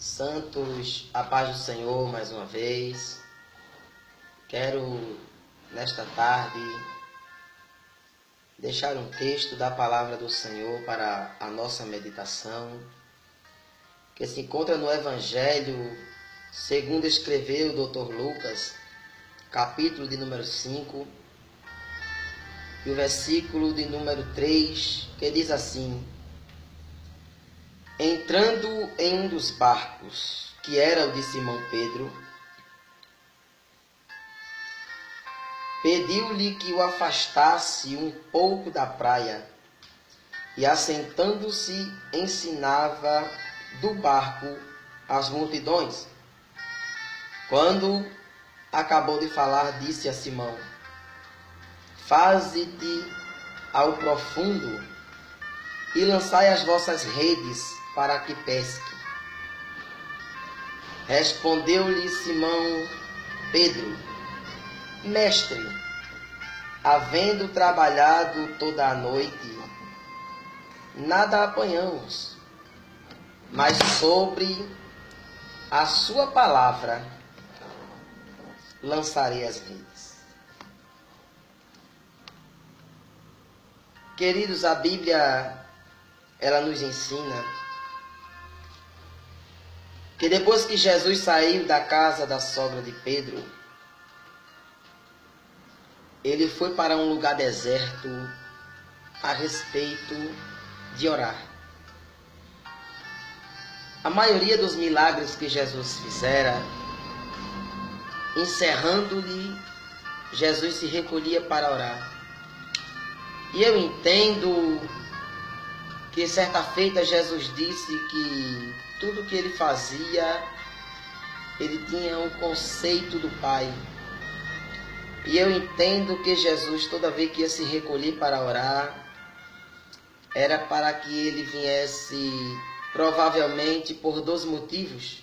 Santos, a paz do Senhor mais uma vez. Quero, nesta tarde, deixar um texto da palavra do Senhor para a nossa meditação, que se encontra no Evangelho, segundo escreveu o Dr. Lucas, capítulo de número 5, e o versículo de número 3, que diz assim: entrando em um dos barcos, que era o de Simão Pedro, pediu-lhe que o afastasse um pouco da praia, e assentando-se ensinava do barco as multidões. Quando acabou de falar, disse a Simão: faze-te ao profundo e lançai as vossas redes para que pesque. Respondeu-lhe Simão Pedro: mestre, havendo trabalhado toda a noite, nada apanhamos, mas sobre a sua palavra lançarei as redes. Queridos, a Bíblia, ela nos ensina que depois que Jesus saiu da casa da sogra de Pedro, ele foi para um lugar deserto a respeito de orar. A maioria dos milagres que Jesus fizera, encerrando-lhe, Jesus se recolhia para orar. E eu entendo que certa feita Jesus disse que tudo que ele fazia, ele tinha um conceito do Pai. E eu entendo que Jesus, toda vez que ia se recolher para orar, era para que ele viesse, provavelmente por dois motivos.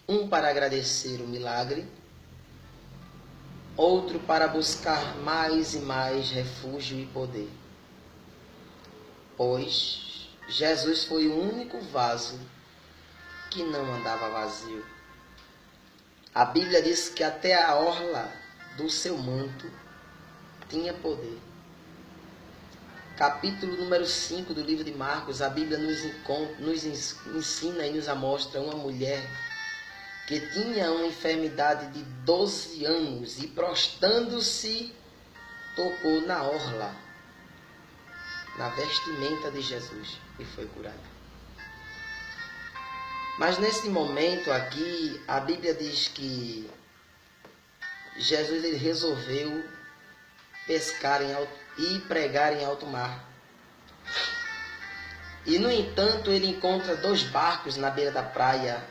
Um, para agradecer o milagre. Outro, para buscar mais e mais refúgio e poder. Pois Jesus foi o único vaso que não andava vazio. A Bíblia diz que até a orla do seu manto tinha poder. Capítulo número 5 do livro de Marcos, a Bíblia nos ensina e nos mostra uma mulher que tinha uma enfermidade de 12 anos e, prostrando-se, tocou na orla, na vestimenta de Jesus, e foi curada. Mas nesse momento aqui, a Bíblia diz que Jesus ele resolveu pescar e pregar em alto mar. E, no entanto, ele encontra dois barcos na beira da praia,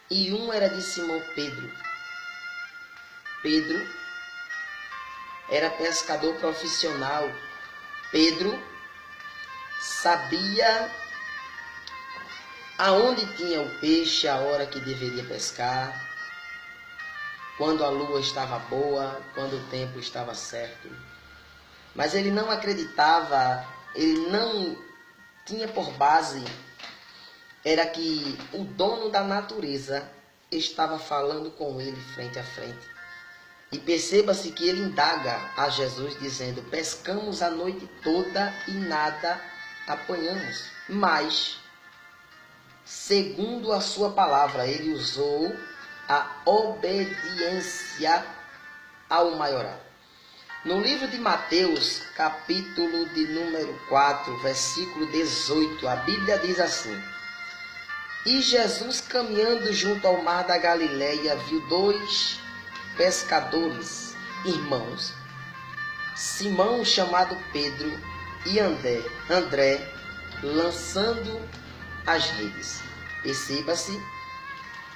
e um era de Simão Pedro. Pedro era pescador profissional. Pedro sabia aonde tinha o peixe, a hora que deveria pescar, quando a lua estava boa, quando o tempo estava certo. Mas ele não acreditava, ele não tinha por base, era que o dono da natureza estava falando com ele frente a frente. E perceba-se que ele indaga a Jesus dizendo: pescamos a noite toda e nada apanhamos. Mas, segundo a sua palavra, ele usou a obediência ao maioral. No livro de Mateus, capítulo de número 4, versículo 18, a Bíblia diz assim: e Jesus, caminhando junto ao mar da Galileia, viu dois pescadores, irmãos, Simão, chamado Pedro, e André, lançando as redes. Perceba-se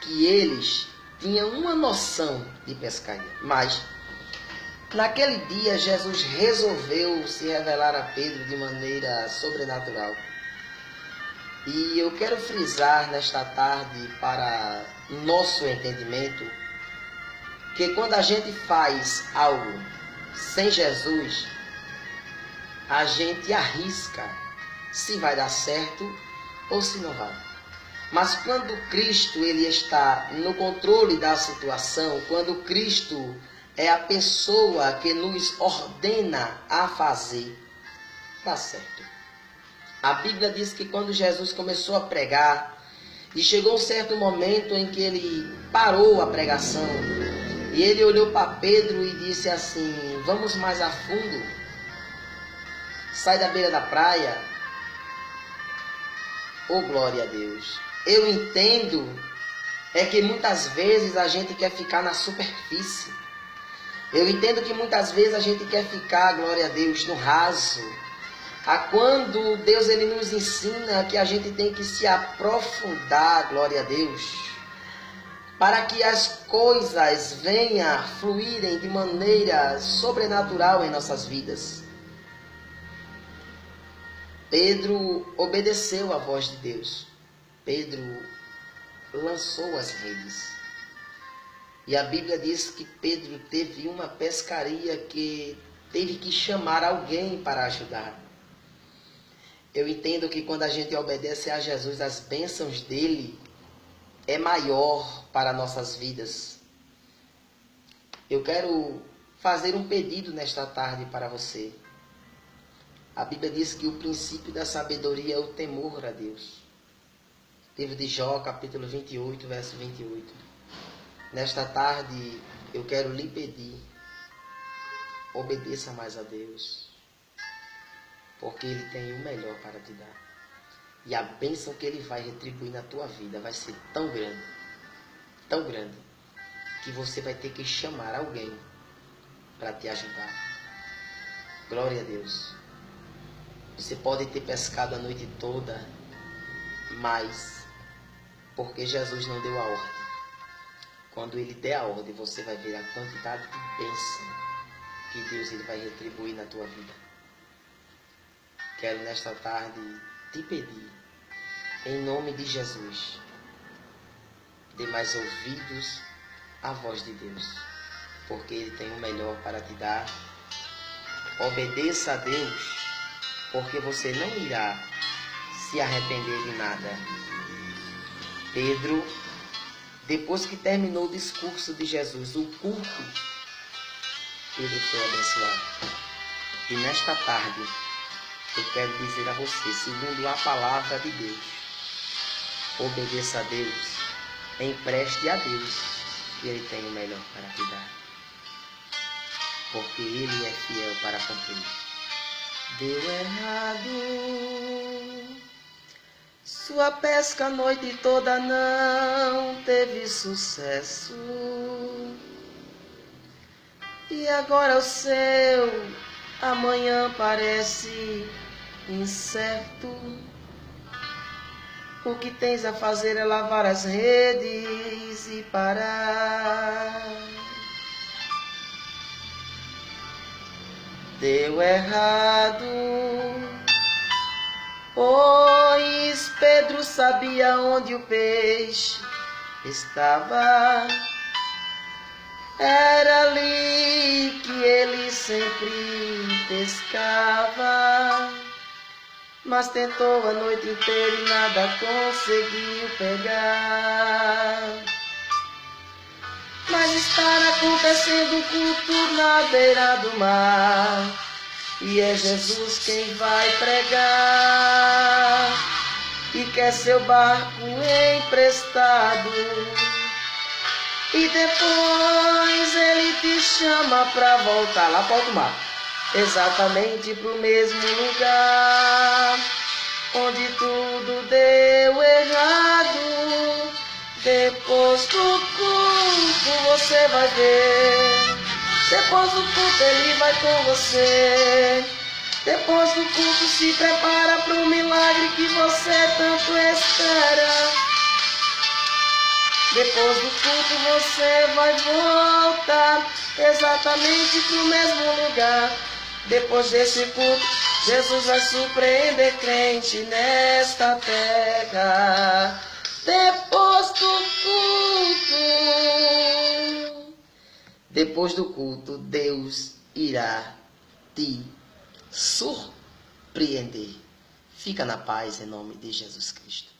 que eles tinham uma noção de pescaria, mas naquele dia Jesus resolveu se revelar a Pedro de maneira sobrenatural. E eu quero frisar nesta tarde, para nosso entendimento, que quando a gente faz algo sem Jesus, a gente arrisca se vai dar certo ou se não vai. Mas quando Cristo ele está no controle da situação, quando Cristo é a pessoa que nos ordena a fazer, dá certo. A Bíblia diz que quando Jesus começou a pregar, e chegou um certo momento em que ele parou a pregação, e ele olhou para Pedro e disse assim: vamos mais a fundo, sai da beira da praia. Oh, glória a Deus. Eu entendo é que muitas vezes a gente quer ficar na superfície. Eu entendo que muitas vezes a gente quer ficar, glória a Deus, no raso. Quando Deus ele nos ensina que a gente tem que se aprofundar, glória a Deus, para que as coisas venham fluírem de maneira sobrenatural em nossas vidas. Pedro obedeceu à voz de Deus. Pedro lançou as redes. E a Bíblia diz que Pedro teve uma pescaria que teve que chamar alguém para ajudar. Eu entendo que quando a gente obedece a Jesus, as bênçãos dele é maior para nossas vidas. Eu quero fazer um pedido nesta tarde para você. A Bíblia diz que o princípio da sabedoria é o temor a Deus. Livro de Jó, capítulo 28, verso 28. Nesta tarde, eu quero lhe pedir, obedeça mais a Deus, porque Ele tem o melhor para te dar. E a bênção que Ele vai retribuir na tua vida vai ser tão grande, que você vai ter que chamar alguém para te ajudar. Glória a Deus. Você pode ter pescado a noite toda, mas porque Jesus não deu a ordem. Quando Ele der a ordem, você vai ver a quantidade de bênção que Deus ele vai retribuir na tua vida. Quero nesta tarde te pedir, em nome de Jesus, dê mais ouvidos à voz de Deus, porque Ele tem o melhor para te dar. Obedeça a Deus, porque você não irá se arrepender de nada. Pedro, depois que terminou o discurso de Jesus, o culto, Pedro foi abençoado. E nesta tarde, eu quero dizer a você, segundo a palavra de Deus, obedeça a Deus, empreste a Deus, e Ele tem o melhor para te dar. Porque Ele é fiel para cumprir. Deu errado, sua pesca a noite toda não teve sucesso. E agora o seu amanhã parece incerto. O que tens a fazer é lavar as redes e parar. Deu errado, pois Pedro sabia onde o peixe estava. Era ali que ele sempre pescava, mas tentou a noite inteira e nada conseguiu pegar. Mas está acontecendo um culto na beira do mar, e é Jesus quem vai pregar, e quer seu barco emprestado, e depois ele te chama pra voltar lá para o mar, exatamente pro mesmo lugar onde tudo deu errado. Depois do culto você vai ver, depois do culto ele vai com você. Depois do culto se prepara pro milagre que você tanto espera. Depois do culto você vai voltar exatamente pro mesmo lugar. Depois desse culto, Jesus vai surpreender crente nesta terra. Depois do culto, Deus irá te surpreender. Fica na paz em nome de Jesus Cristo.